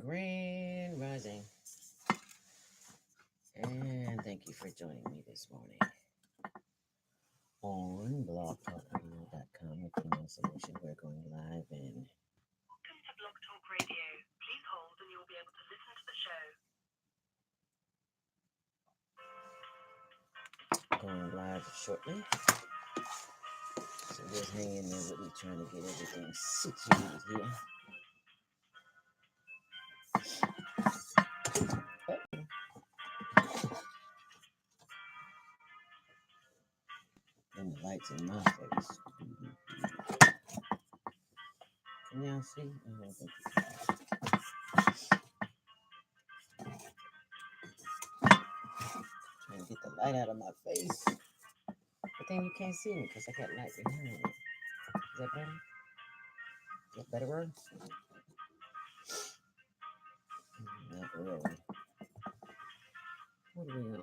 Grand Rising. And thank you for joining me this morning on blogtalkradio.com with Female Solution. We're going live and Welcome to Blog Talk Radio. Please hold and you'll be able to listen to the show. going live shortly. So just hang in there with me trying to get everything situated here. And the lights in my face. Can y'all see? Oh, thank you. Trying to get the light out of my face. But then you can't see me because I got light behind me. Is that better? Is that better, bro? Not really. What are we on?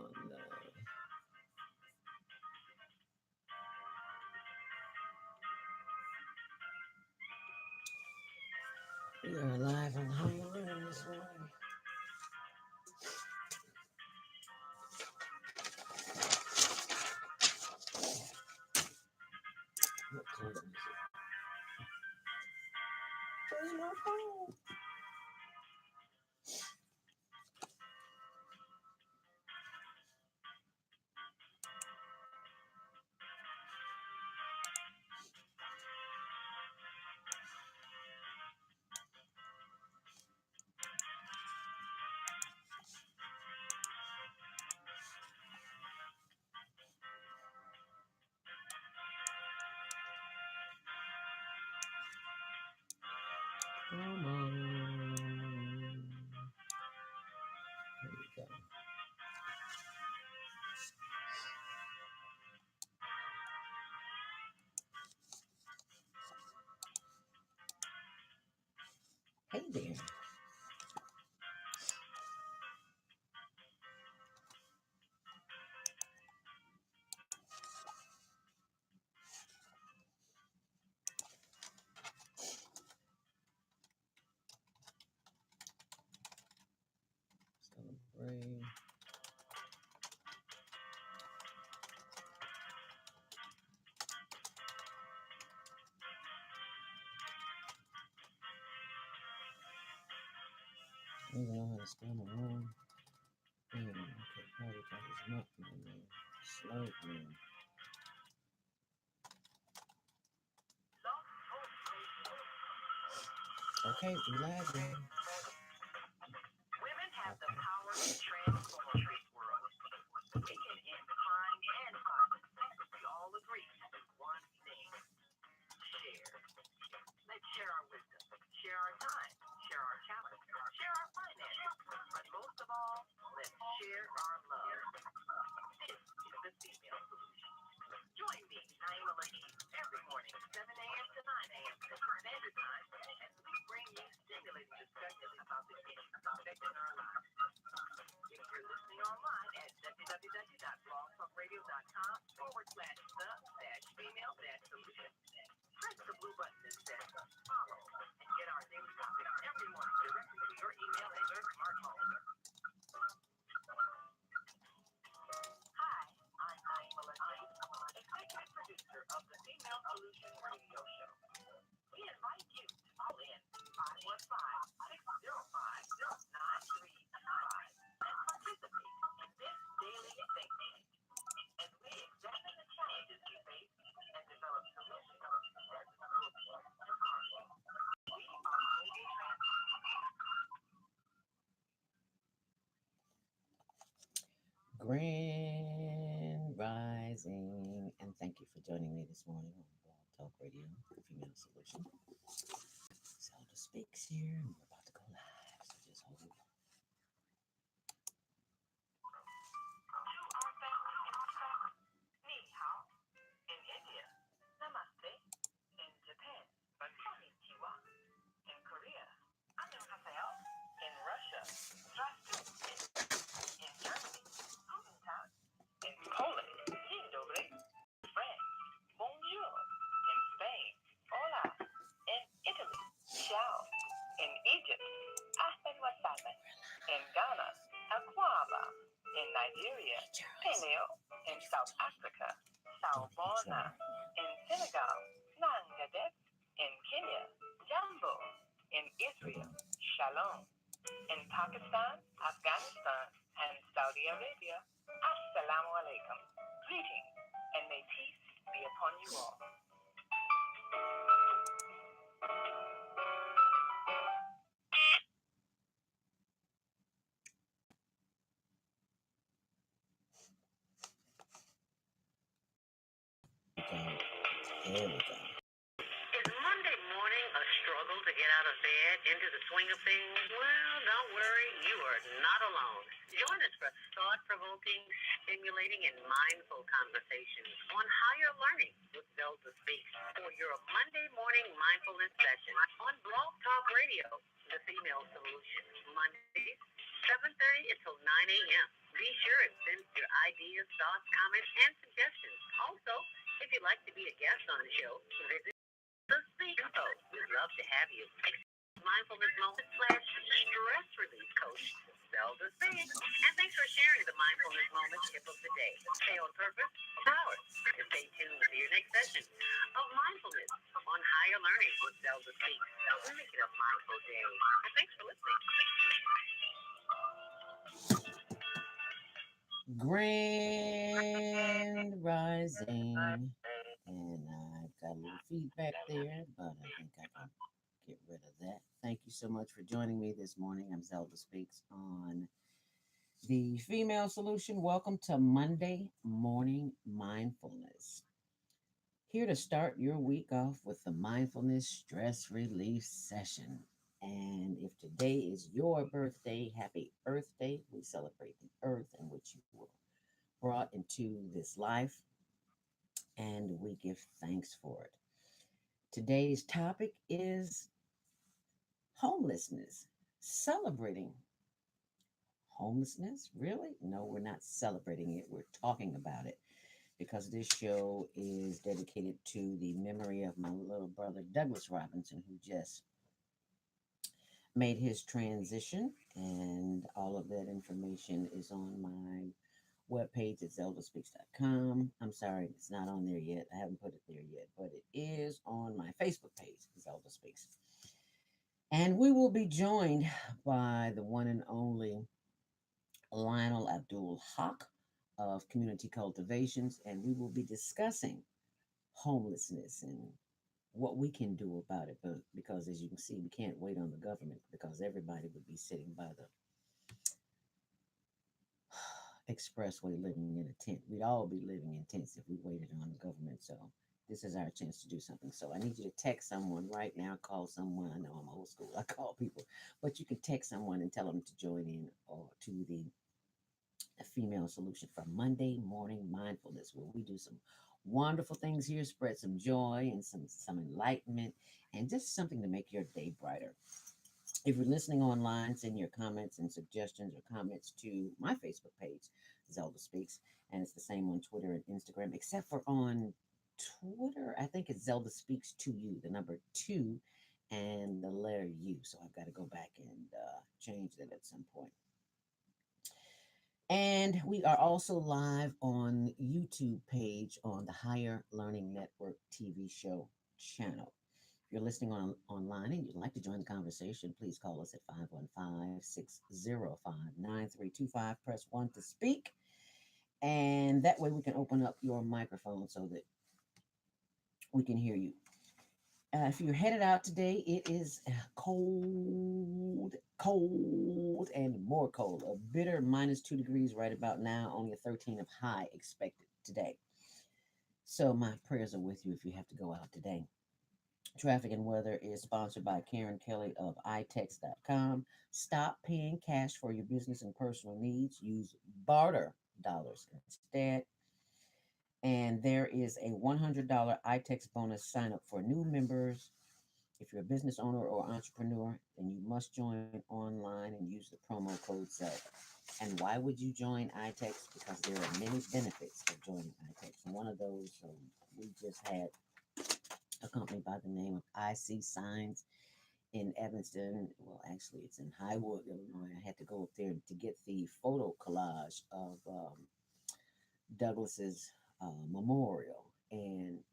We are live on Home Alone this morning. What time is it? Where's my phone? Come on. There we go. Hey there. Celebrate. I don't even know how to spell my own. Okay, party talk is not my name. Slow man. Okay, we live then. Women have the power to transform this world. They can end crime and violence. We all agree to one thing: share. Let's share our wisdom, share our time, share our talent, share our finances, but most of all, let's share our love. This is the Female Solution. Join me, Naima Lakeem, every morning, 7 a.m. to 9 a.m. Central Standard Time, as we bring you stimulating discussions about the issues affecting our lives. If you're listening online at www.blogtalkradio.com/the-female-solution, press the blue button that says follow and get our daily topics every morning directly to your email and your smartphone. Hi, I'm Naima Lakeem, executive producer of the Female Solution Radio Show. We invite you to call in 515-605-9325 and participate in this daily think tank as we examine the challenges we face and develop solutions that will improve and harmony. We are global Grand Rising. And thank you for joining me this morning on Blog Talk Radio, Female Solution. Zelda Speaks here, and we're about to go live, so just hold it. Ni hao in India, namaste in Japan, konnichiwa in Korea, annyeonghaseyo in Russia, здравствуйте in Germany, guten Tag in Poland, dzień dobry in France, bonjour in Spain, hola in Italy, ciao in you all. There we go. Is Monday morning a struggle to get out of bed into the swing of things? Well, don't worry, you are not alone. Join us for thought-provoking, stimulating, and mindful conversations on higher learning with Zelda Speaks for your Monday morning mindfulness session on Blog Talk Radio, the female solution. Mondays, 7:30 until 9 a.m. Be sure and send your ideas, thoughts, comments, and suggestions. Also, if you'd like to be a guest on the show, visit the Speak Coach. We'd love to have you. Mindfulness moment slash stress relief coach. Zelda Speaks. And thanks for sharing the mindfulness moment tip of the day. Stay on purpose, power. And stay tuned to your next session of mindfulness on higher learning with Zelda Speaks. We make it a mindful day. And thanks for listening. Grand Rising. And I've got a little feedback there, but I think I can get rid of that. Thank you so much for joining me this morning. I'm Zelda Speaks on the Female Solution. Welcome to Monday Morning Mindfulness. Here to start your week off with the Mindfulness Stress Relief Session. And if today is your birthday, happy Earth Day. We celebrate the earth in which you were brought into this life, and we give thanks for it. Today's topic is homelessness. Celebrating homelessness? Really? No, we're not celebrating it. We're talking about it because this show is dedicated to the memory of my little brother, Douglas Robinson, who just made his transition. And all of that information is on my webpage at zeldaspeaks.com. I'm sorry, it's not on there yet. I haven't put it there yet, but it is on my Facebook page, Zelda Speaks. And we will be joined by the one and only Lionel Abdul Haq of Community Cultivations, and we will be discussing homelessness and what we can do about it. But because, as you can see, we can't wait on the government because everybody would be sitting by the expressway living in a tent. We'd all be living in tents if we waited on the government. So this is our chance to do something. So I need you to text someone right now, call someone. I know I'm old school. I call people, but you can text someone and tell them to join in or to the Female Solution for Monday Morning Mindfulness, where we do some wonderful things here, spread some joy and some enlightenment and just something to make your day brighter. If you're listening online, send your comments and suggestions or comments to my Facebook page, Zelda Speaks. And it's the same on Twitter and Instagram, except for on Twitter, I think it's Zelda Speaks to You, the number 2 and the letter U. So I've got to go back and change that at some point. And we are also live on YouTube page on the Higher Learning Network TV show channel. If you're listening online and you'd like to join the conversation, please call us at 515-605-9325. Press 1 to speak. And that way we can open up your microphone so that we can hear you. If you're headed out today, it is cold, and more cold. A bitter -2 degrees right about now, only a 13 of high expected today. So my prayers are with you if you have to go out today. Traffic and Weather is sponsored by Karen Kelly of itex.com. Stop paying cash for your business and personal needs. Use barter dollars instead. And there is a $100 iTex bonus sign up for new members. If you're a business owner or entrepreneur, then you must join online and use the promo code ZELDA. And why would you join iTex? Because there are many benefits of joining iTex. And one of those, we just had a company by the name of IC Signs in Evanston. Well, actually, it's in Highwood, Illinois. I had to go up there to get the photo collage of Douglas's memorial, and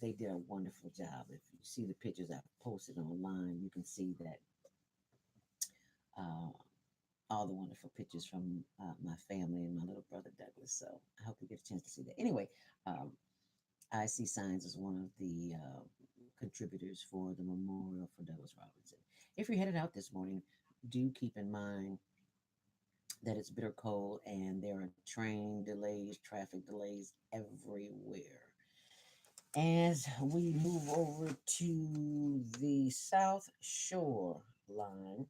they did a wonderful job. If you see the pictures I've posted online, you can see that all the wonderful pictures from my family and my little brother Douglas. So I hope you get a chance to see that. Anyway, I see signs as one of the contributors for the memorial for Douglas Robinson. If you're headed out this morning, do keep in mind that it's bitter cold and there are train delays, traffic delays everywhere. As we move over to the South Shore line,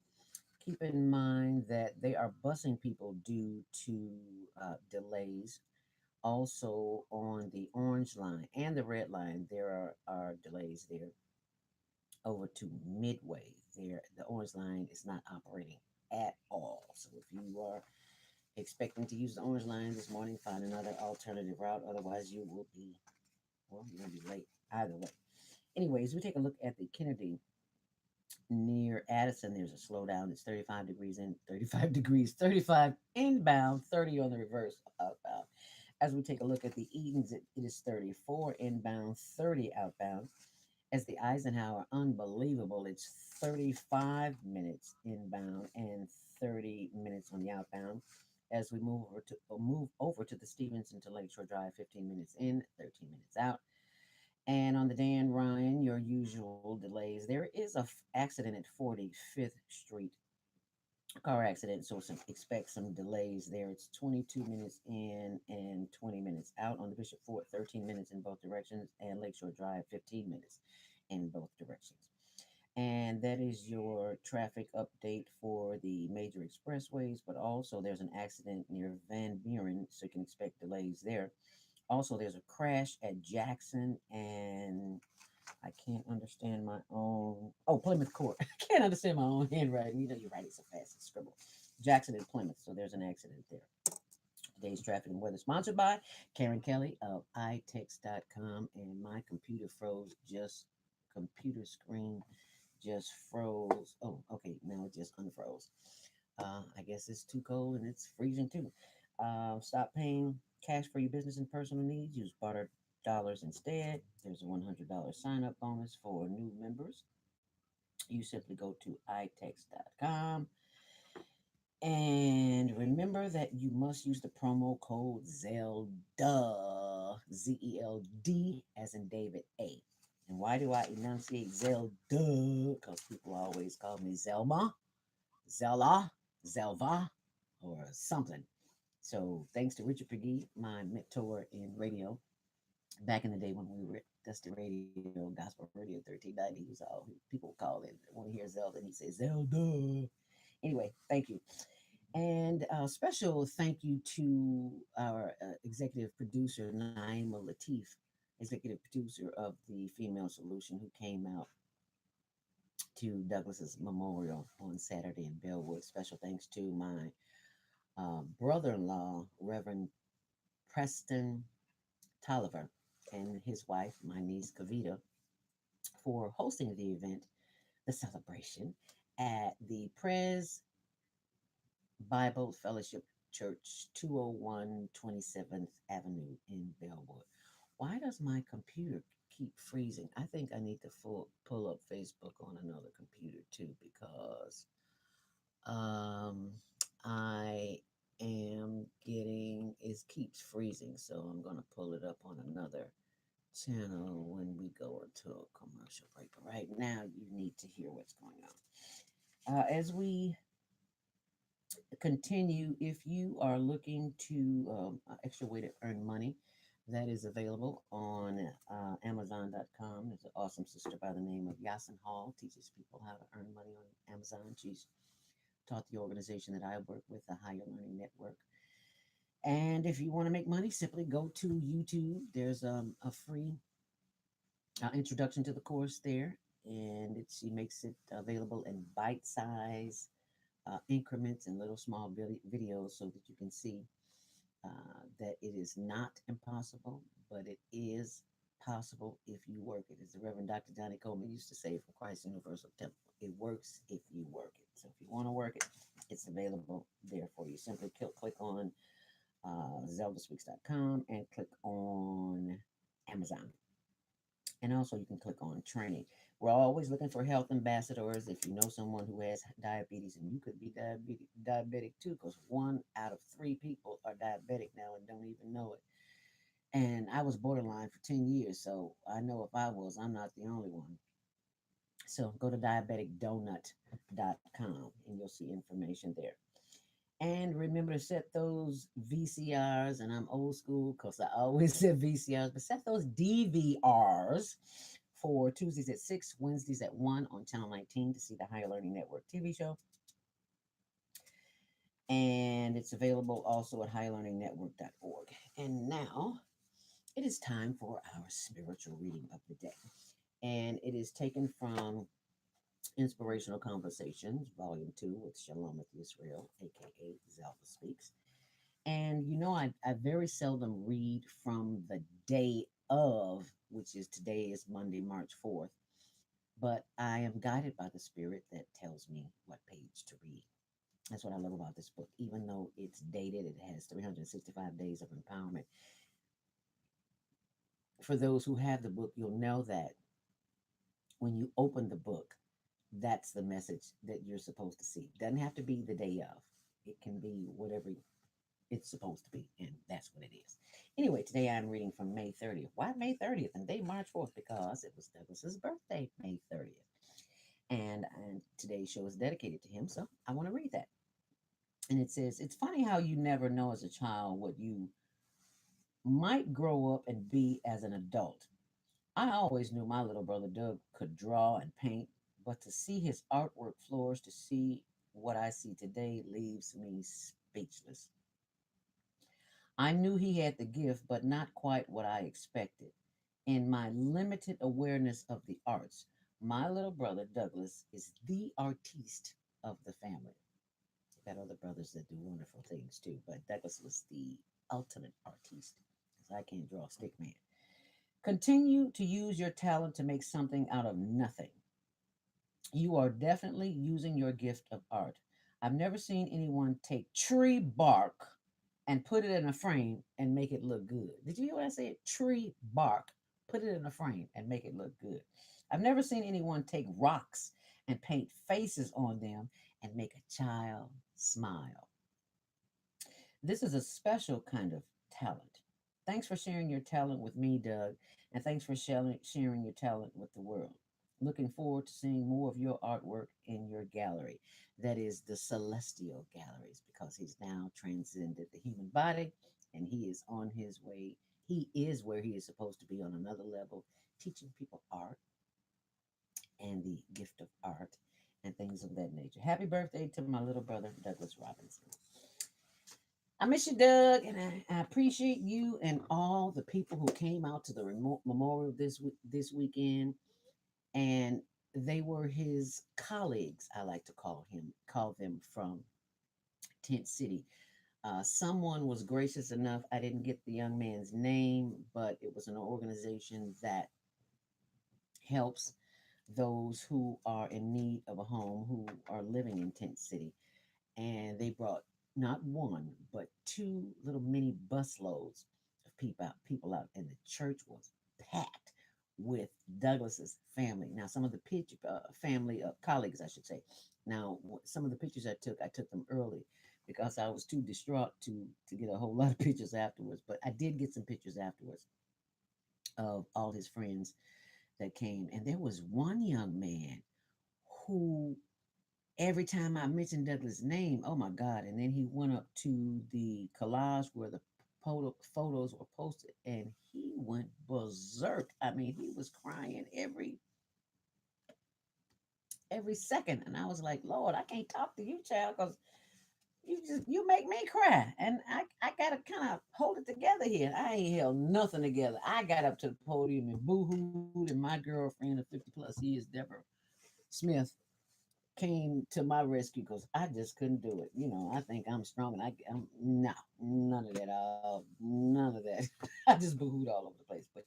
keep in mind that they are busing people due to delays. Also, on the orange line and the red line, there are delays there over to Midway. There, the orange line is not operating at all. So, if you are expecting to use the orange line this morning, find another alternative route. Otherwise, you will be, well, you're going to be late either way. Anyways, we take a look at the Kennedy near Addison. There's a slowdown. It's 35 degrees in, 35 degrees, 35 inbound, 30 on the reverse outbound. As we take a look at the Edens, it is 34 inbound, 30 outbound. As the Eisenhower, unbelievable. It's 35 minutes inbound and 30 minutes on the outbound. As we move over to the Stevenson to Lakeshore Drive, 15 minutes in, 13 minutes out. And on the Dan Ryan, your usual delays. There is a accident at 45th Street, car accident, so expect some delays there. It's 22 minutes in and 20 minutes out. On the Bishop Fort, 13 minutes in both directions, and Lakeshore Drive, 15 minutes in both directions. And that is your traffic update for the major expressways, but also there's an accident near Van Buren, so you can expect delays there. Also, there's a crash at Jackson, and I can't understand my own. Oh, Plymouth Court. I can't understand my own handwriting. You know, you write it so fast, it's scribble. Jackson and Plymouth. So there's an accident there. Today's traffic and weather sponsored by Karen Kelly of itex.com. And my computer froze. Just computer screen just froze. Oh, okay. Now it just unfroze. I guess it's too cold and it's freezing too. Stop paying cash for your business and personal needs. Use barter dollars instead. There's a $100 sign up bonus for new members. You simply go to itex.com and remember that you must use the promo code ZELDA, ZELD, as in David A. And why do I enunciate Zelda? Because people always call me Zelma, Zella, Zelva, or something. So thanks to Richard Peggy, my mentor in radio, back in the day when we were at Dusty Radio, Gospel Radio 1390, he was all people call it. When he hear Zelda, he says Zelda. Anyway, thank you. And a special thank you to our executive producer, Naima Latif, executive producer of the Female Solution, who came out to Douglas's memorial on Saturday in Bellwood. Special thanks to my brother-in-law, Reverend Preston Tolliver, and his wife, my niece Kavita, for hosting the event, the celebration, at the Pres Bible Fellowship Church, 201 27th Avenue in Bellwood. Why does my computer keep freezing? I think I need to pull up Facebook on another computer too, because um, I am getting, it keeps freezing. So I'm going to pull it up on another channel when we go into a commercial break. But right now, you need to hear what's going on. As we continue, if you are looking to extra way to earn money, that is available on Amazon.com. There's an awesome sister by the name of Yasin Hall, teaches people how to earn money on Amazon. She's taught the organization that I work with, the Higher Learning Network. And if you want to make money, simply go to YouTube. There's a free introduction to the course there, and she makes it available in bite-size increments and little small videos so that you can see that it is not impossible, but it is possible if you work it. As the Reverend Dr. Johnny Coleman used to say from Christ Universal Temple, it works if you work it. So if you want to work it, it's available there for you. Simply click on zeldaspeaks.com and click on Amazon. And also you can click on training. We're always looking for health ambassadors. If you know someone who has diabetes, and you could be diabetic too, because 1 out of 3 people are diabetic now and don't even know it. And I was borderline for 10 years, so I know if I was, I'm not the only one. So go to diabeticdonut.com and you'll see information there. And remember to set those VCRs, and I'm old school because I always said VCRs, but set those DVRs for Tuesdays at 6, Wednesdays at 1 on Channel 19 to see the Higher Learning Network TV show. And it's available also at higherlearningnetwork.org. And now it is time for our spiritual reading of the day. And it is taken from Inspirational Conversations, Volume 2 with Shalom Israel, aka Zelda Speaks. And I very seldom read from the day of, which is today is Monday, March 4th, but I am guided by the Spirit that tells me what page to read. That's what I love about this book. Even though it's dated, it has 365 days of empowerment. For those who have the book, you'll know that when you open the book, that's the message that you're supposed to see. Doesn't have to be the day of. It can be whatever it's supposed to be, and that's what it is. Anyway, today I'm reading from May 30th. Why May 30th and day March 4th? Because it was Douglas's birthday, May 30th. And today's show is dedicated to him, so I want to read that. And it says, it's funny how you never know as a child what you might grow up and be as an adult. I always knew my little brother Doug could draw and paint, but to see his artwork flourish, to see what I see today, leaves me speechless. I knew he had the gift, but not quite what I expected. In my limited awareness of the arts, my little brother Douglas is the artiste of the family. I've got other brothers that do wonderful things too, but Douglas was the ultimate artiste, because I can't draw a stick man. Continue to use your talent to make something out of nothing. You are definitely using your gift of art. I've never seen anyone take tree bark and put it in a frame and make it look good. Did you hear what I said? Tree bark, put it in a frame and make it look good. I've never seen anyone take rocks and paint faces on them and make a child smile. This is a special kind of talent. Thanks for sharing your talent with me, Doug, and thanks for sharing your talent with the world. Looking forward to seeing more of your artwork in your gallery. That is the celestial galleries, because he's now transcended the human body and he is on his way. He is where he is supposed to be on another level, teaching people art and the gift of art and things of that nature. Happy birthday to my little brother, Douglas Robinson. I miss you, Doug, and I appreciate you and all the people who came out to the remote memorial this weekend. And they were his colleagues. I like to call them from Tent City. Someone was gracious enough. I didn't get the young man's name, but it was an organization that helps those who are in need of a home who are living in Tent City, and they brought not one but two little mini bus loads of people out, and the church was packed with Douglas's family. Now, some of the family colleagues, I should say. Now, some of the pictures I took them early because I was too distraught to get a whole lot of pictures afterwards. But I did get some pictures afterwards of all his friends that came, and there was one young man who every time I mentioned Douglas' name, oh my God. And then he went up to the collage where the photos were posted and he went berserk. I mean, he was crying every second. And I was like, Lord, I can't talk to you, child, because you make me cry. And I gotta kind of hold it together here. I ain't held nothing together. I got up to the podium and boo-hooed, and my girlfriend of 50 plus years, Deborah Smith, came to my rescue because I just couldn't do it. I think I'm strong, and I'm no, none of that. None of that. I just boohooed all over the place. But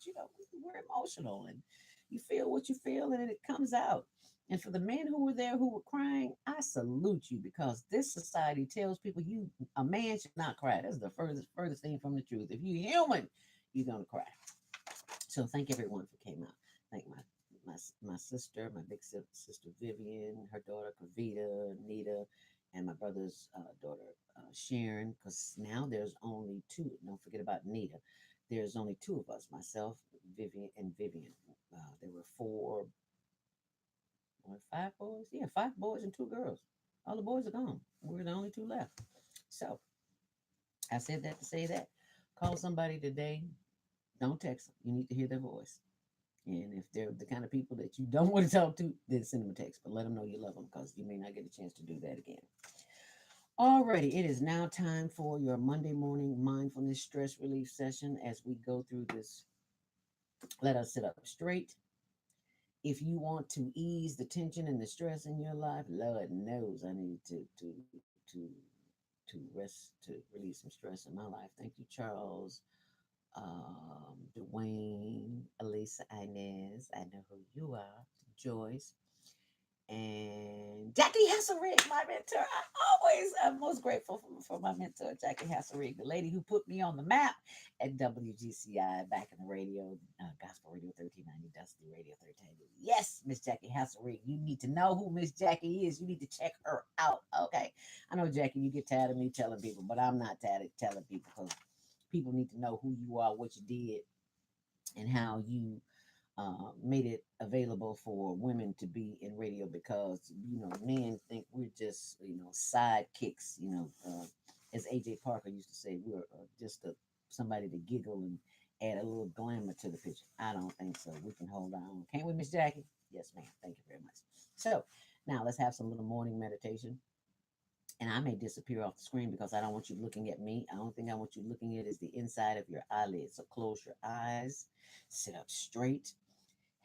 we're emotional, and you feel what you feel, and it comes out. And for the men who were there who were crying, I salute you, because this society tells people a man should not cry. That's the furthest thing from the truth. If you're human, you're gonna cry. So thank everyone for came out. Thank my sister, my big sister Vivian, her daughter Kavita, Nita, and my brother's daughter Sharon. Because now there's only two. Don't forget about Nita. There's only two of us, myself, Vivian, and Vivian. There were four or five boys. Yeah, five boys and two girls. All the boys are gone. We're the only two left. So I said that to say that. Call somebody today. Don't text them. You need to hear their voice. And if they're the kind of people that you don't want to talk to, then send them a text. But let them know you love them because you may not get a chance to do that again. Alrighty, it is now time for your Monday morning mindfulness stress relief session as we go through this. Let us sit up straight. If you want to ease the tension and the stress in your life, Lord knows I need to rest to release some stress in my life. Thank you, Charles, Dwayne, Elisa, Inez. I know who you are. Joyce, and Jackie Hasselrig, my mentor. I'm most grateful for my mentor, Jackie Hasselrig, the lady who put me on the map at WGCI back in the radio, Gospel Radio 1390, Dusty Radio 1390. Yes, Miss Jackie Hasselrig, you need to know who Miss Jackie is. You need to check her out, okay? I know, Jackie, you get tired of me telling people, but I'm not tired of telling people because people need to know who you are, what you did, and how you made it available for women to be in radio because men think we're just sidekicks. As AJ Parker used to say, we're just somebody to giggle and add a little glamour to the picture. I don't think so. We can hold our own, can't we, Miss Jackie? Yes, ma'am. Thank you very much. So now let's have some little morning meditation. And I may disappear off the screen because I don't want you looking at me. I don't think I want you looking at is the inside of your eyelids. So close your eyes, sit up straight,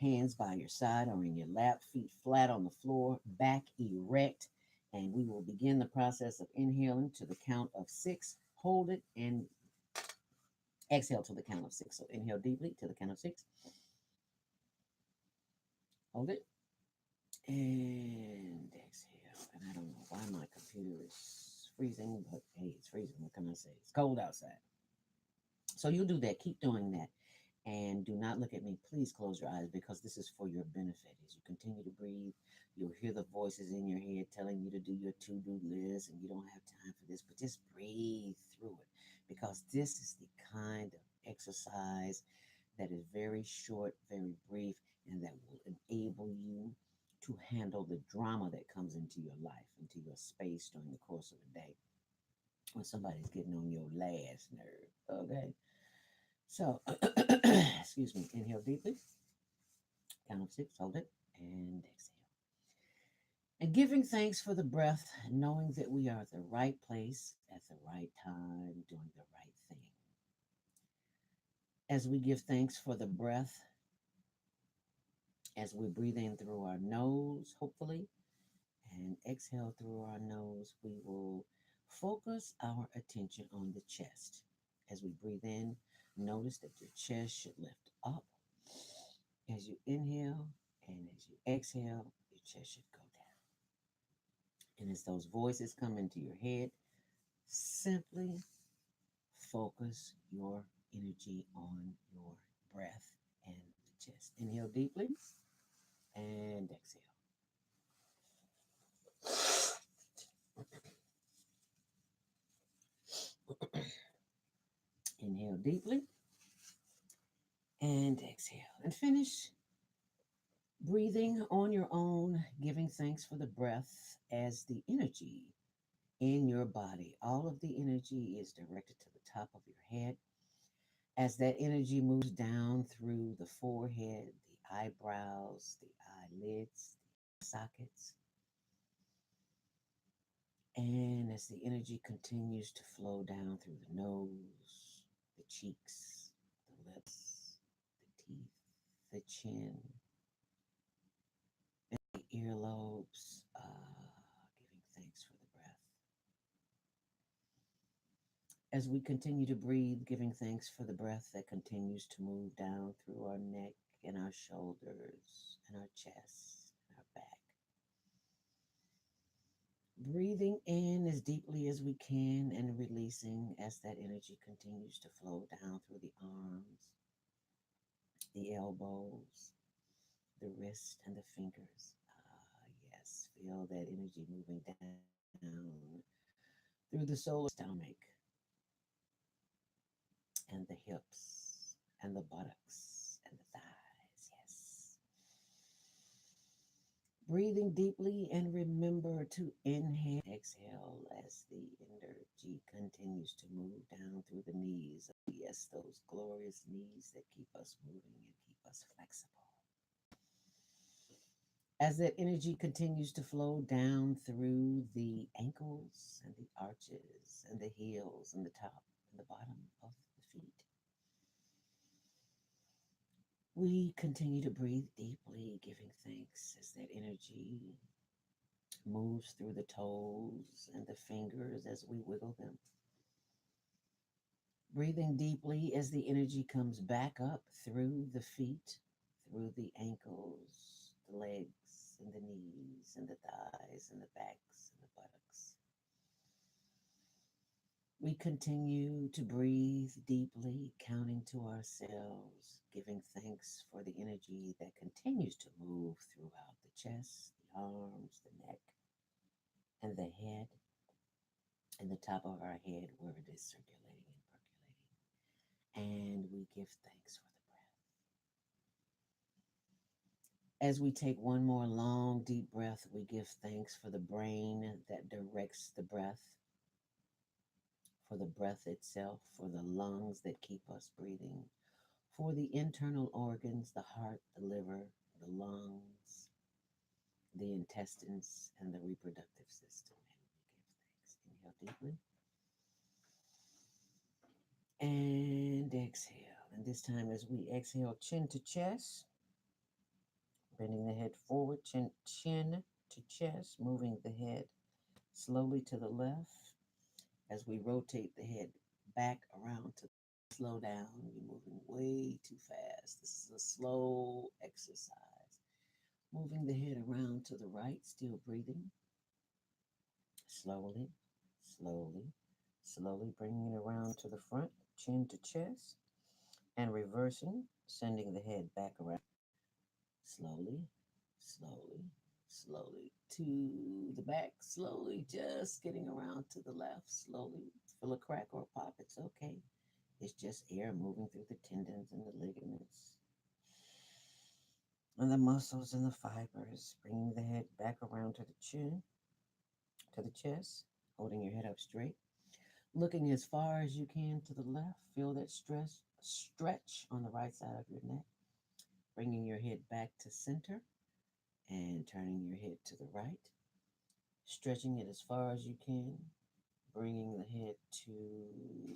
hands by your side or in your lap, feet flat on the floor, back erect. And we will begin the process of inhaling to the count of six. Hold it and exhale to the count of six. So inhale deeply to the count of six. Hold it and exhale. And I don't know why my computer is freezing, but hey, it's freezing. What can I say? It's cold outside. So you'll do that. Keep doing that. And do not look at me. Please close your eyes because this is for your benefit. As you continue to breathe, you'll hear the voices in your head telling you to do your to do list, and you don't have time for this, but just breathe through it because this is the kind of exercise that is very short, very brief, and that will enable you to handle the drama that comes into your life, into your space during the course of the day when somebody's getting on your last nerve. Okay. So, excuse me, inhale deeply, count of six, hold it, and exhale. And giving thanks for the breath, knowing that we are at the right place at the right time, doing the right thing. As we give thanks for the breath, as we breathe in through our nose, hopefully, and exhale through our nose, we will focus our attention on the chest. As we breathe in, notice that your chest should lift up. As you inhale and as you exhale, your chest should go down. And as those voices come into your head, simply focus your energy on your breath and the chest. Inhale deeply and exhale. Inhale deeply and exhale. And finish breathing on your own, giving thanks for the breath as the energy in your body. All of the energy is directed to the top of your head. As that energy moves down through the forehead, the eyebrows, the eyelids, the sockets, and as the energy continues to flow down through the nose, the cheeks, the lips, the teeth, the chin, the earlobes, giving thanks for the breath. As we continue to breathe, giving thanks for the breath that continues to move down through our neck and our shoulders and our chest and our back. Breathing in as deeply as we can and releasing as that energy continues to flow down through the arms, the elbows, the wrist, and the fingers. Yes, feel that energy moving down through the solar stomach and the hips and the buttocks and the thighs. Yes. Breathing deeply and remember to inhale, exhale as the energy continues to move down through the knees. Yes, those glorious knees that keep us moving and keep us flexible. As that energy continues to flow down through the ankles and the arches and the heels and the top and the bottom of the feet, we continue to breathe deeply, giving thanks as that energy moves through the toes and the fingers as we wiggle them. Breathing deeply as the energy comes back up through the feet, through the ankles, the legs, and the knees, and the thighs, and the backs, and the buttocks. We continue to breathe deeply, counting to ourselves, giving thanks for the energy that continues to move throughout the chest, the arms, the neck, and the head, and the top of our head where it is circulating and percolating. And we give thanks for the breath. As we take one more long, deep breath, we give thanks for the brain that directs the breath, for the breath itself, for the lungs that keep us breathing, for the internal organs, the heart, the liver, the lungs, the intestines, and the reproductive system. And we give thanks. Inhale deeply and exhale. And this time, as we exhale, chin to chest, bending the head forward, chin to chest, moving the head slowly to the left as we rotate the head back around to slow down. You're moving way too fast. This is a slow exercise. Moving the head around to the right, still breathing. Slowly, slowly, slowly bringing it around to the front, chin to chest, and reversing, sending the head back around. Slowly, slowly, slowly to the back, slowly just getting around to the left, slowly. Feel a crack or a pop, it's okay. It's just air moving through the tendons and the ligaments and the muscles and the fibers, bringing the head back around to the chin, to the chest, holding your head up straight, looking as far as you can to the left. Feel that stretch on the right side of your neck, bringing your head back to center and turning your head to the right, stretching it as far as you can, bringing the head to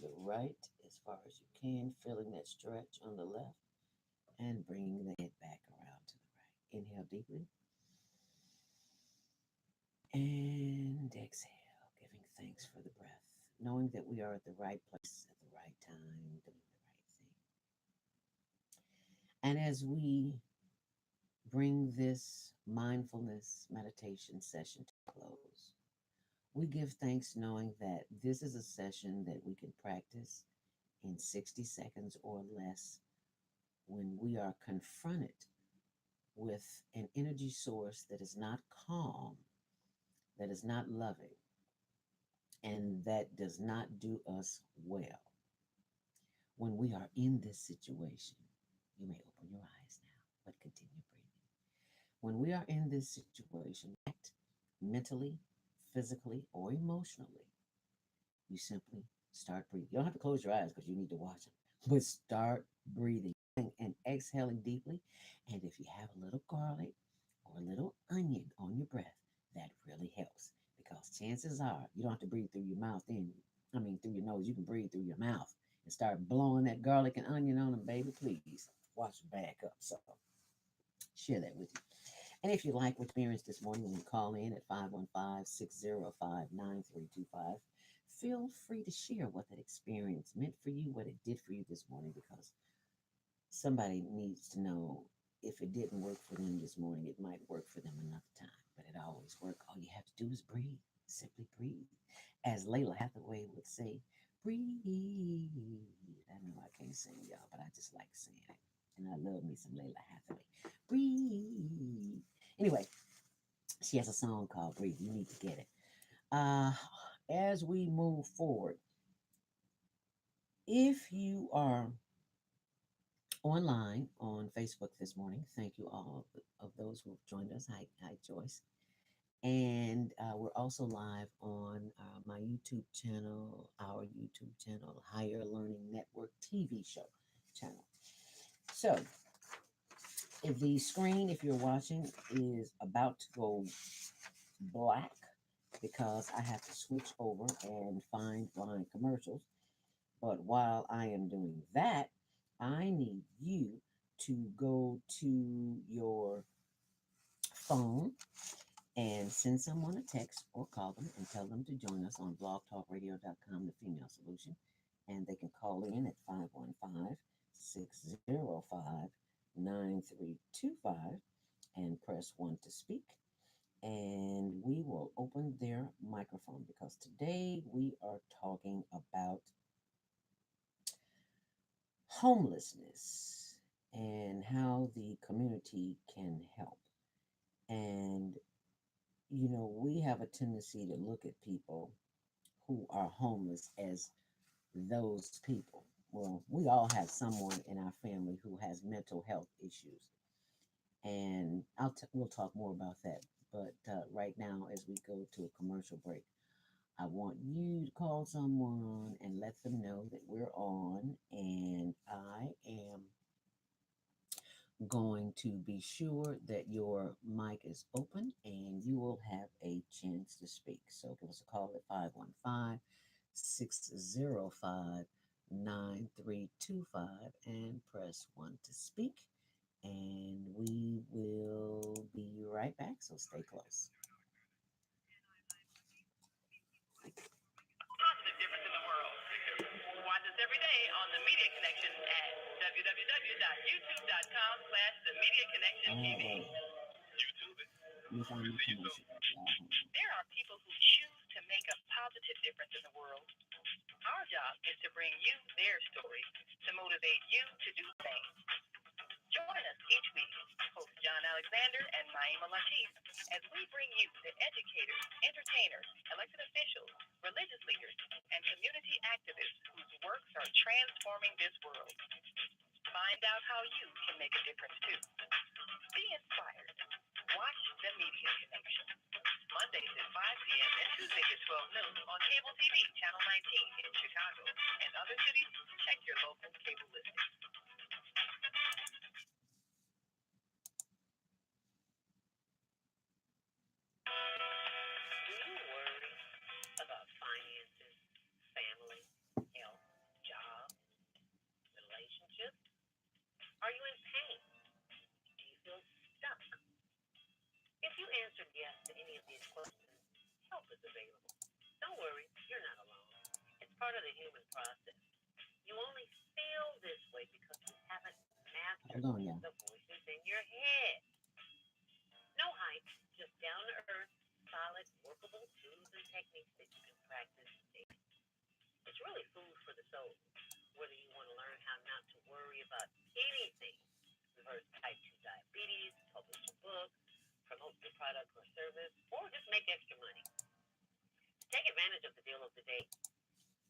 the right as far as you can, feeling that stretch on the left, and bringing the head back around to the right. Inhale deeply and exhale, giving thanks for the breath, knowing that we are at the right place at the right time, doing the right thing. And as we bring this mindfulness meditation session to a close, we give thanks knowing that this is a session that we can practice in 60 seconds or less when we are confronted with an energy source that is not calm, that is not loving, and that does not do us well. When we are in this situation, you may open your eyes now, but continue breathing. When we are in this situation, act mentally, physically, or emotionally, you simply start breathing. You don't have to close your eyes because you need to watch them, but start breathing and exhaling deeply. And if you have a little garlic or a little onion on your breath, that really helps because chances are you don't have to breathe through your mouth through your nose. You can breathe through your mouth and start blowing that garlic and onion on them, baby. Please watch them back up. So share that with you. And if you like what you experienced this morning, you can call in at 515-605-9325. Feel free to share what that experience meant for you, what it did for you this morning, because somebody needs to know if it didn't work for them this morning, it might work for them another time. But it always works. All you have to do is breathe. Simply breathe. As Layla Hathaway would say, breathe. I know I can't sing, y'all, but I just like saying it. And I love me some Layla Hathaway. Breathe. Anyway, she has a song called Breathe. You need to get it. As we move forward, if you are online on Facebook this morning. Thank you all of those who have joined us. Hi, Joyce. And we're also live on my YouTube channel, our YouTube channel, Higher Learning Network TV show channel. So, if the screen, if you're watching, is about to go black because I have to switch over and find my commercials. But while I am doing that, I need you to go to your phone and send someone a text or call them and tell them to join us on blogtalkradio.com, the female solution. And they can call in at 515-605-9325 and press 1 to speak. And we will open their microphone because today we are talking about homelessness and how the community can help. And, we have a tendency to look at people who are homeless as those people. Well, we all have someone in our family who has mental health issues. And we'll talk more about that. But right now, as we go to a commercial break, I want you to call someone and let them know that we're on, and I am going to be sure that your mic is open and you will have a chance to speak. So give us a call at 515-605-9325 and press 1 to speak. And we will be right back, so stay close. Positive difference in the world. Watch us every day on The Media Connection at www.youtube.com/The Media Connection TV. YouTube it. There are people who choose to make a positive difference in the world. Our job is to bring you their stories to motivate you to do things. Join us each week, host John Alexander and Naima Latif, as we bring you the educators, entertainers, elected officials, religious leaders, and community activists whose works are transforming this world. Find out how you can make a difference too. Be inspired. Watch The Media Connection. Mondays at 5 p.m. and Tuesdays at 12 noon on cable TV, Channel 19 in Chicago. And other cities, check your local cable listings. Do you worry about finances, family, health, job, relationships? Are you in pain? Do you feel stuck? If you answered yes to any of these questions, help is available. Don't worry, you're not alone. It's part of the human process. You only feel this way because you haven't mastered the voices in your head. No hype, just down-to-earth, solid, workable tools and techniques that you can practice daily. It's really food for the soul. Whether you want to learn how not to worry about anything, reverse type 2 diabetes, publish a book, promote your product or service, or just make extra money. Take advantage of the deal of the day.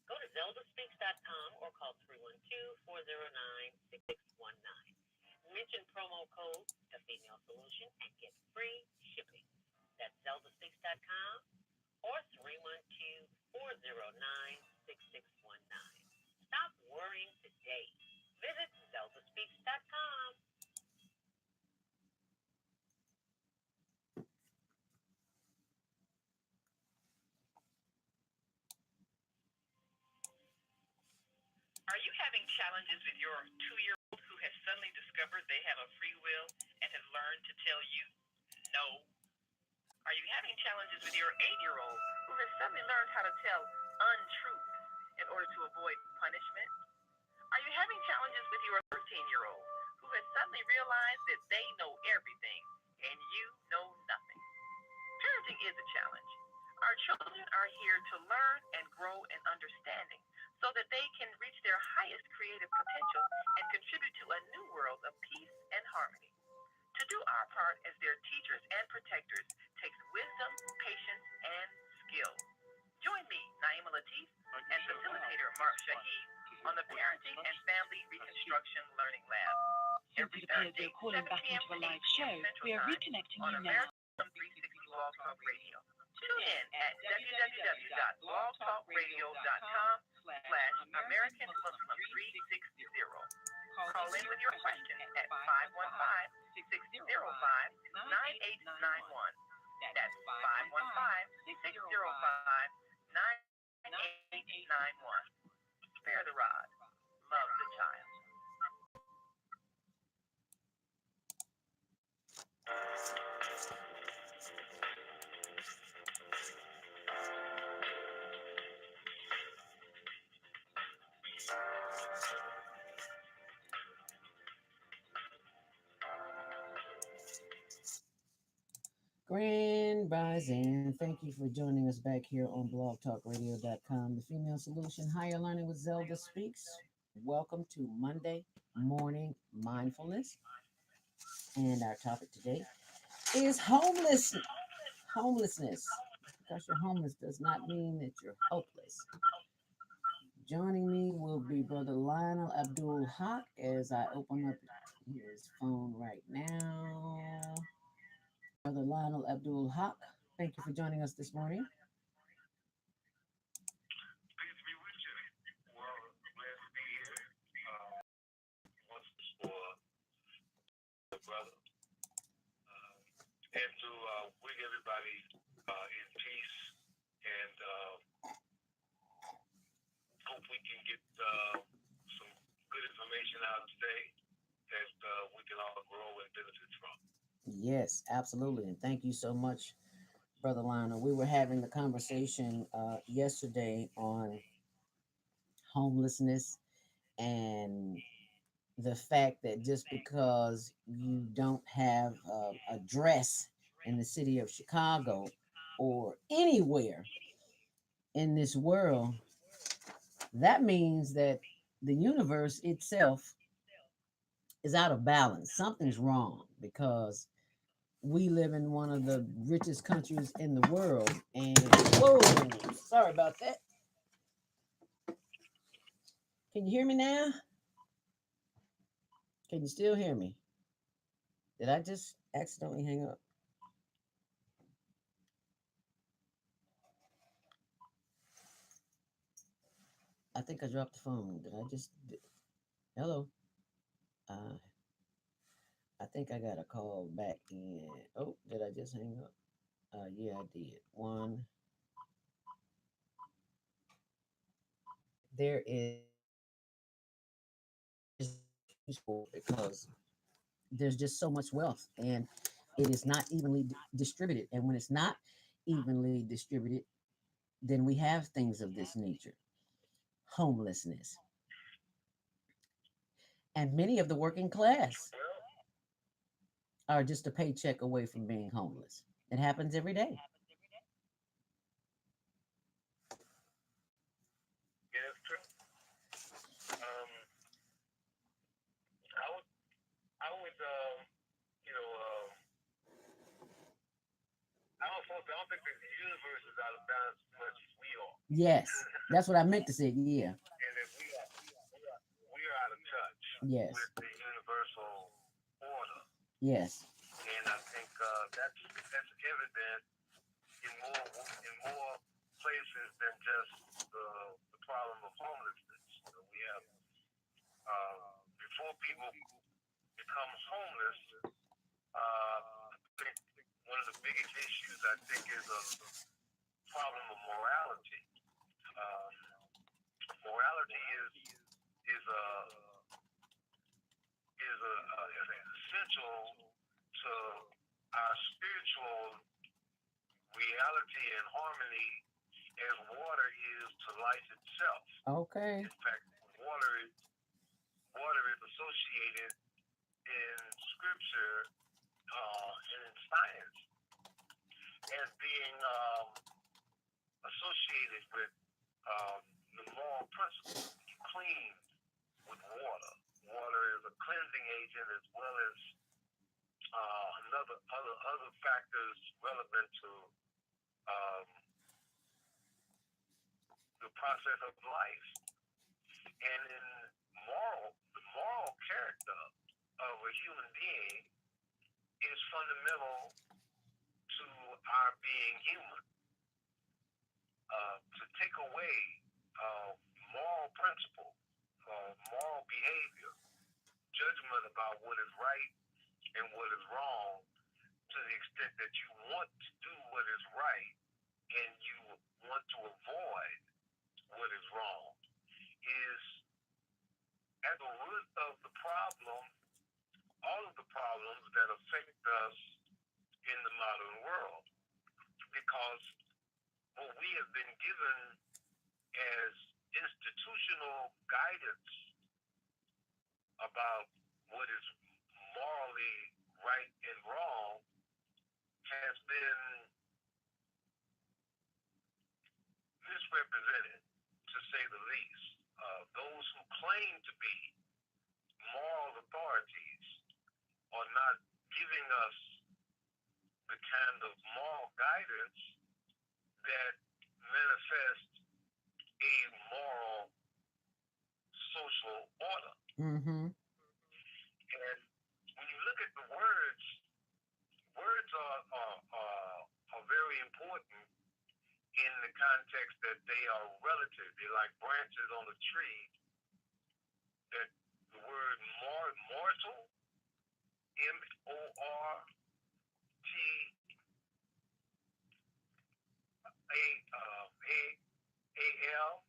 Go to zeldaspeaks.com or call 312-409-6619. Mention promo code The Female Solution and get free shipping. That's zeldaspeaks.com or 312-409-6619. Stop worrying today. Visit zeldaspeaks.com. Are you having challenges with your 2-year-old who has suddenly discovered they have a free will and has learned to tell you no? Are you having challenges with your 8-year-old who has suddenly learned how to tell untruths in order to avoid punishment? Are you having challenges with your 13-year-old who has suddenly realized that they know everything and you know nothing? Parenting is a challenge. Our children are here to learn and grow in understanding so that they can reach their highest creative potential and contribute to a new world of peace and harmony. To do our part as their teachers and protectors takes wisdom, patience, and skill. Join me, Naima Latif, and facilitator Mark Shahid on the Parenting and Family Reconstruction Learning Lab. Thursday, 7 p.m. to 8 p.m. Central Time on American 360 Blog Talk Radio. Tune in at www.blogtalkradio.com/American Muslim 360. Call in with your question at 515-605-9891. That's 515-605-9891. Spare the rod. Love the child. Grand Rising. Thank you for joining us back here on blogtalkradio.com, the Female Solution. Higher Learning with Zelda Speaks. Welcome to Monday Morning Mindfulness. And our topic today is homelessness. Homelessness. Because you're homeless does not mean that you're hopeless. Joining me will be Brother Lionel Abdul Haq as I open up his phone right now. Brother Lionel Abdul Haq, thank you for joining us this morning. Pleased to be with you. Well, glad to be here. Once for the brother. And to wig everybody in peace and hope we can get some good information out today that we can all grow and benefit from. Yes, absolutely. And thank you so much, Brother Lionel. We were having the conversation yesterday on homelessness and the fact that just because you don't have a dress in the city of Chicago or anywhere in this world, that means that the universe itself is out of balance. Something's wrong because we live in one of the richest countries in the world. And whoa, sorry about that. Can you hear me now? Can you still hear me? Did I just accidentally hang up? I think I dropped the phone. Hello? I think I got a call back in. Oh, did I just hang up? Yeah, I did. There is useful because there's just so much wealth and it is not evenly distributed. And when it's not evenly distributed, then we have things of this nature. Homelessness. And many of the working class are just a paycheck away from being homeless. It happens every day. Yeah, it's true. I would, I don't think that the universe is out of balance as much as we are. Yes, that's what I meant to say. Yeah. And that we are out of touch Yes. with the universal order. Yes. And I think that's evident in more places than just the problem of homelessness. We have before people become homeless, I think one of the biggest issues I think is a problem of morality. Morality is essential to our spiritual reality and harmony as water is to life itself. Okay. In fact, water is associated in scripture and in science as being associated with the moral principle. Clean with water. Water is a cleansing agent as well as other factors relevant to the process of life. And in the moral character of a human being is fundamental to our being human. To take away moral principle, moral behavior, judgment about what is right and what is wrong, to the extent that you want to do what is right and you want to avoid what is wrong, is at the root of the problem, all of the problems that affect us in the modern world. Because what we have been given as institutional guidance about what is morally right and wrong has been misrepresented, to say the least. Those who claim to be moral authorities are not giving us the kind of moral guidance that manifests a moral social order. Mm-hmm. And when you look at the words, words are very important in the context that they are relative. They're like branches on a tree. That the word mortal, mortal,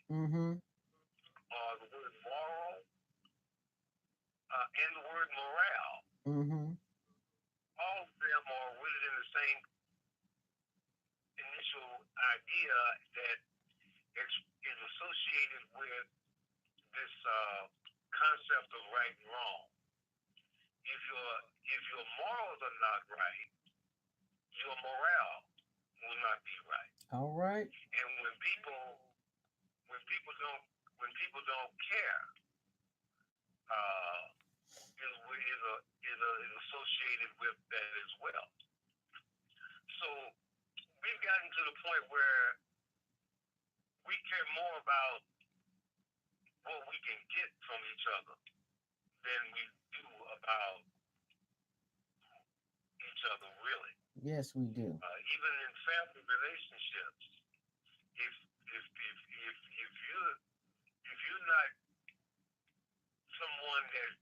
Mm-hmm. or the word moral, and the word morale. Mm-hmm. All of them are rooted in the same initial idea that is associated with this concept of right and wrong. If your morals are not right, your morale will not be right. All right. And when people don't care, uh, is associated with that as well. So we've gotten to the point where we care more about what we can get from each other than we do about each other, really. Yes, we do. Even in family relationships, if you're not someone that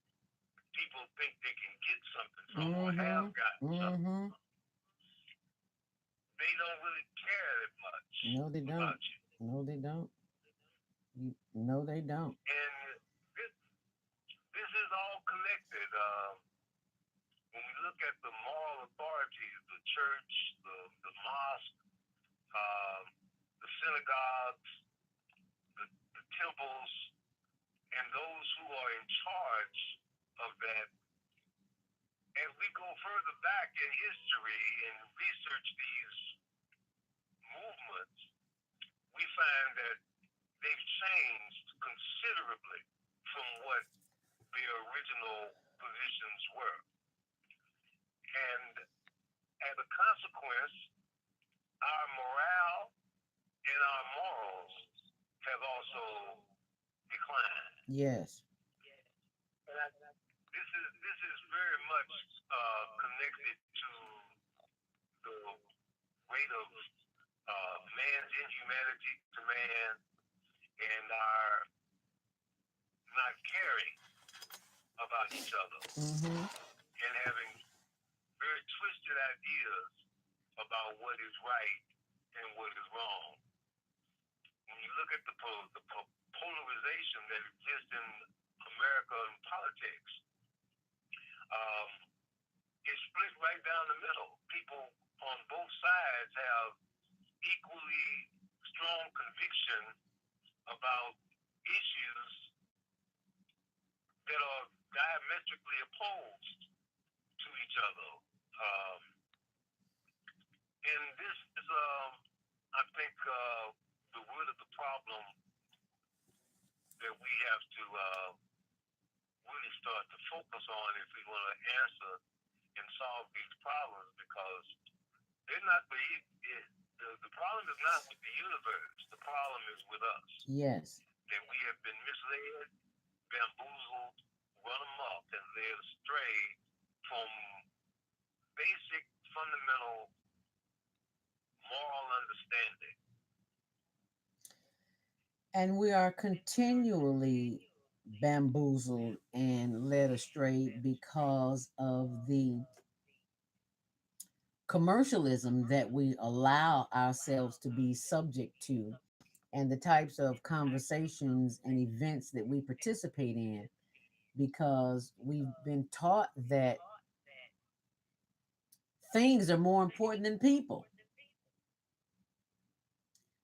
people think they can get something from or have gotten something Mm-hmm. from, they don't really care that much No, they don't. about you. No, they don't. No, they don't. And this is all connected. When we look at the moral authorities, the church, the mosque, the synagogues, the temples, and those who are in charge of that, as we go further back in history and research these movements, we find that they've changed considerably from what their original positions were. And as a consequence, our morale and our morals have also declined. Yes. This is very much connected to the rate of man's inhumanity to man and our not caring about each other Mm-hmm. and having very twisted ideas about what is right and what is wrong. When you look at the polarization that exists in American politics, um, it's split right down the middle. People on both sides have equally strong conviction about issues that are diametrically opposed to each other. Um, and this is, I think, the root of the problem that we have to really start to focus on if we want to answer and solve these problems, because they're not the problem is not with the universe. The problem is with us. Yes. That we have been misled, bamboozled, run amok and led astray from basic, fundamental moral understanding. And we are continually bamboozled and led astray because of the commercialism that we allow ourselves to be subject to and the types of conversations and events that we participate in because we've been taught that things are more important than people.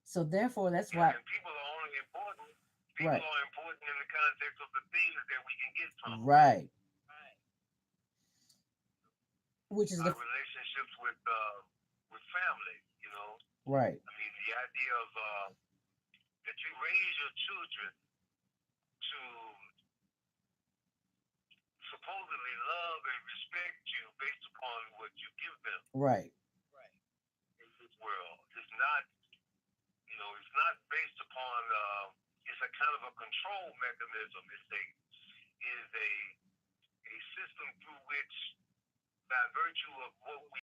So therefore, that's Yeah, why, and people are only important. People right, are important in the context of the things that we can get from them. right, which is Our the relationships with family, you know. right, I mean, the idea of that you raise your children to supposedly love and respect you based upon what you give them right, in this world. It's not, you know, it's not based upon. It's a kind of a control mechanism. Is a system through which, by virtue of what we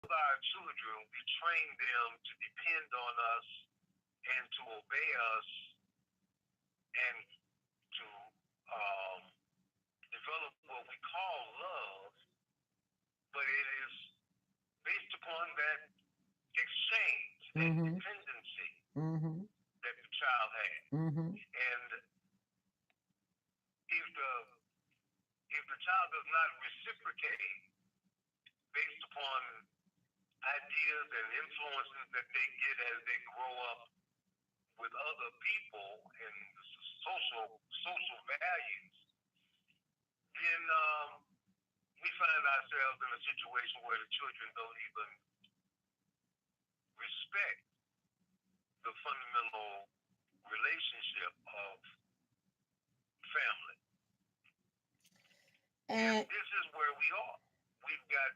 give our children, we train them to depend on us and to obey us and to um, develop what we call love, but it is based upon that exchange, that mm-hmm, dependency mm-hmm, that the child has. mm-hmm, And if the child does not reciprocate based upon ideas and influences that they get as they grow up with other people and social values, then we find ourselves in a situation where the children don't even respect the fundamental relationship of family. And and this is where we are. We've got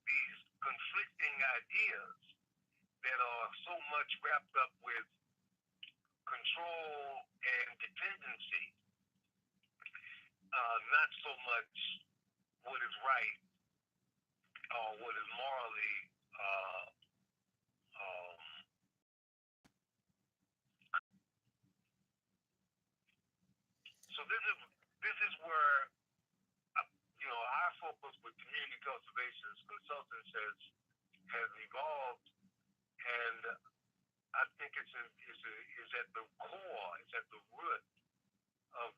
these conflicting ideas that are so much wrapped up with control and dependency, not so much what is right or what is morally. Um, so this is where our focus with community conservation consultants has evolved, and I think is at the core, it's at the root of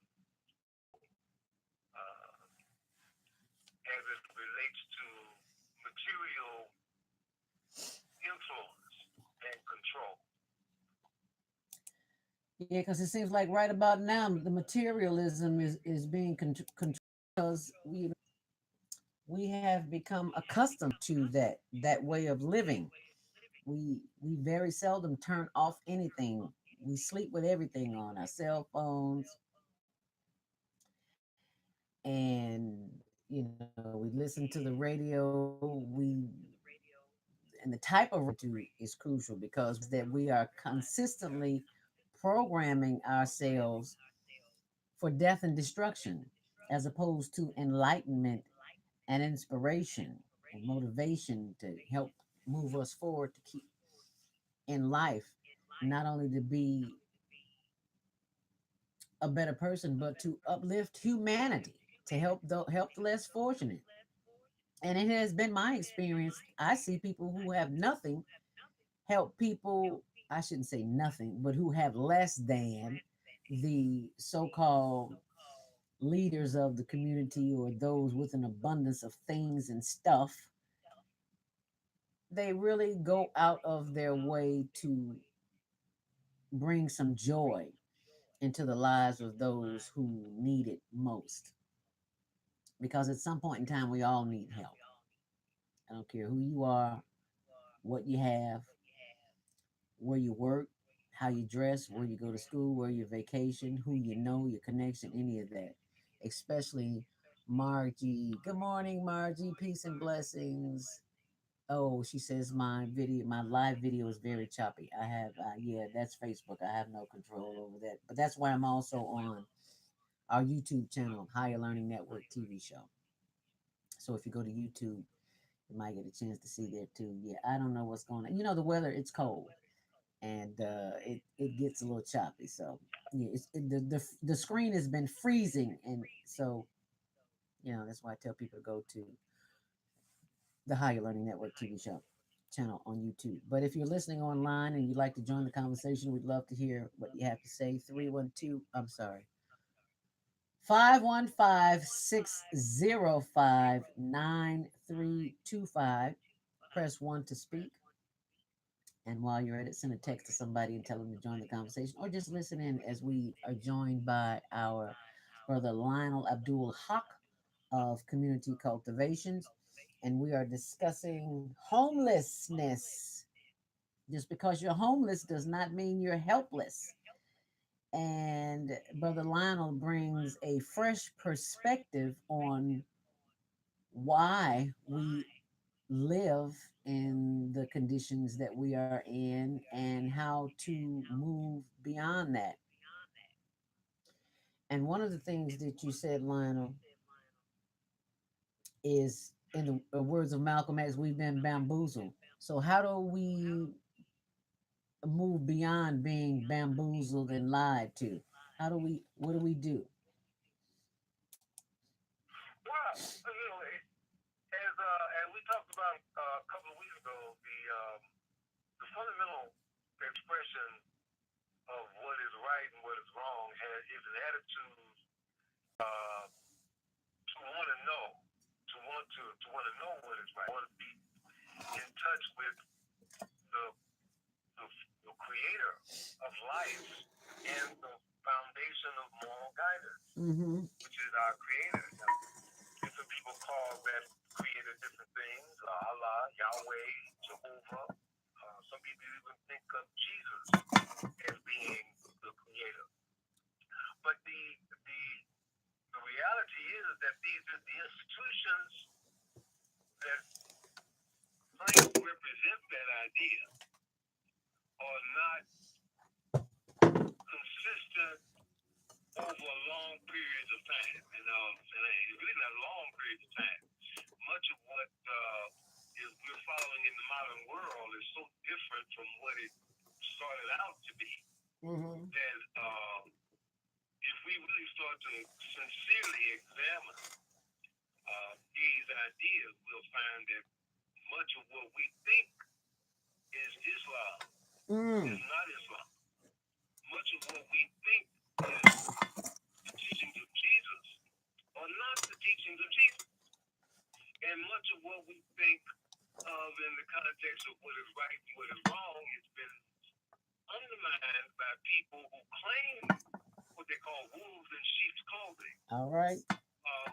as it relates to material influence and control. yeah, because it seems like right about now the materialism is being controlled because we have become accustomed to that way of living. We very seldom turn off anything. We sleep with everything on our cell phones, and we listen to the radio. We and the type of is crucial because that we are consistently programming ourselves for death and destruction as opposed to enlightenment and inspiration and motivation to help move us forward to keep in life, not only to be a better person, but to uplift humanity, to help the less fortunate. And it has been my experience. I see people who have nothing help people. I shouldn't say nothing, but who have less than the so-called leaders of the community or those with an abundance of things and stuff. They really go out of their way to bring some joy into the lives of those who need it most. Because at some point in time, we all need help. I don't care who you are, what you have, where you work, how you dress, where you go to school, where you vacation, who you know, your connection, any of that. Especially Margie. Good morning, Margie. Peace and blessings. Oh, she says my live video is very choppy. Yeah, that's Facebook. I have no control over that. But that's why I'm also on our YouTube channel, Higher Learning Network TV show. So if you go to YouTube, you might get a chance to see there too. Yeah, I don't know what's going on. You know, the weather, it's cold and it gets a little choppy. So yeah, the screen has been freezing, and so that's why I tell people to go to the Higher Learning Network TV show channel on YouTube. But if you're listening online and you'd like to join the conversation, we'd love to hear what you have to say. 312, I'm sorry, 515-605-9325. Press 1 to speak. And while you're at it, send a text to somebody and tell them to join the conversation, or just listen in as we are joined by our brother Lionel Abdul Haq of Community Cultivations. And we are discussing homelessness. Just because you're homeless does not mean you're helpless. And Brother Lionel brings a fresh perspective on why we live in the conditions that we are in and how to move beyond that. And one of the things that you said, Lionel, is in the words of Malcolm X, we've been bamboozled. So how do we move beyond being bamboozled and lied to? What do we do? Well, as we talked about a couple of weeks ago, the fundamental expression of what is right and what is wrong is an attitude uh, to want to know, to want to know what is right, want to be in touch with the, the the creator of life and the foundation of moral guidance, Mm-hmm. which is our creator. Now, different people call that creator different things, Allah, Yahweh, Jehovah. Some people even think of Jesus as being the creator. But the reality is that these are the institutions that claim to represent that idea are not consistent over long periods of time. And it's really not long periods of time. Much of what is we're following in the modern world is so different from what it started out to be Mm-hmm. that if we really start to sincerely examine these ideas, we'll find that much of what we think is Islam is Mm. not Islam. Much of what we think is the teachings of Jesus are not the teachings of Jesus. And much of what we think of in the context of what is right and what is wrong has been undermined by people who claim what they call wolves in sheep's clothing, All right.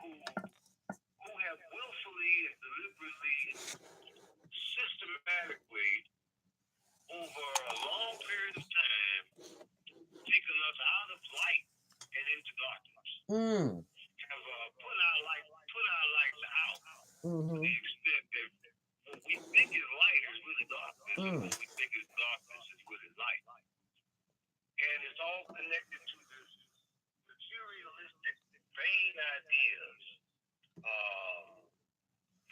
who have willfully and deliberately, systematically, over a long period of time, taken us out of light and into darkness. Mm. Have put our lights out to Mm-hmm. the extent that what we think is light is really darkness, and Mm. what we think is darkness is really light. And it's all connected to this materialistic, vain ideas, uh,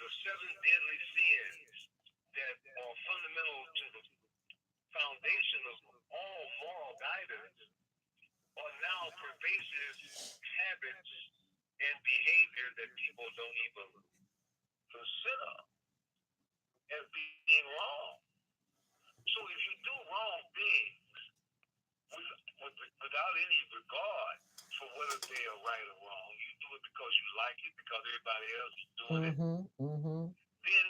the seven deadly sins that are fundamental to the foundation of all moral guidance are now pervasive habits and behavior that people don't even consider as being wrong. So if you do wrong things without any regard for whether they are right or wrong, you do it because you like it, because everybody else is doing it, Mm-hmm. Mm-hmm. then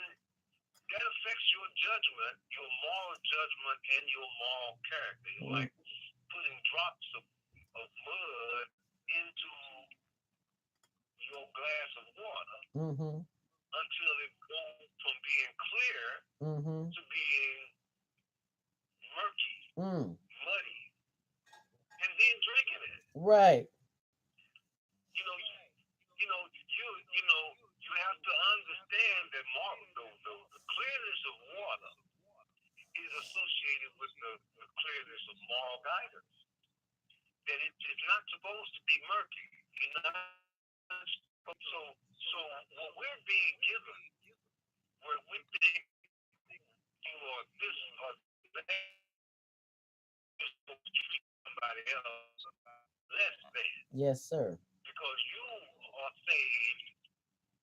that affects your judgment, your moral judgment, and your moral character. It's like putting drops of mud into your glass of water Mm-hmm. until it goes from being clear Mm-hmm. to being murky, Mm. muddy, and then drinking it. Right. You know, you have to understand that the clearness of water is associated with the clearness of moral guidance. That it is not supposed to be murky. You're not so what we're being given, where we think you are this or that, you're supposed to treat somebody else less than. Yes, sir. Because you are saying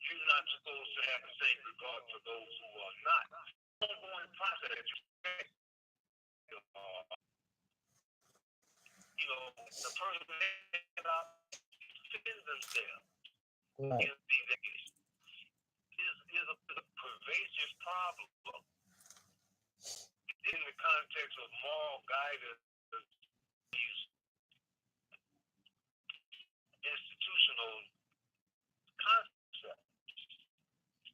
you're not supposed to have the same regard for those who are not. Ongoing process, the person that defend themselves Right. against these is a pervasive problem in the context of moral guidance, these institutional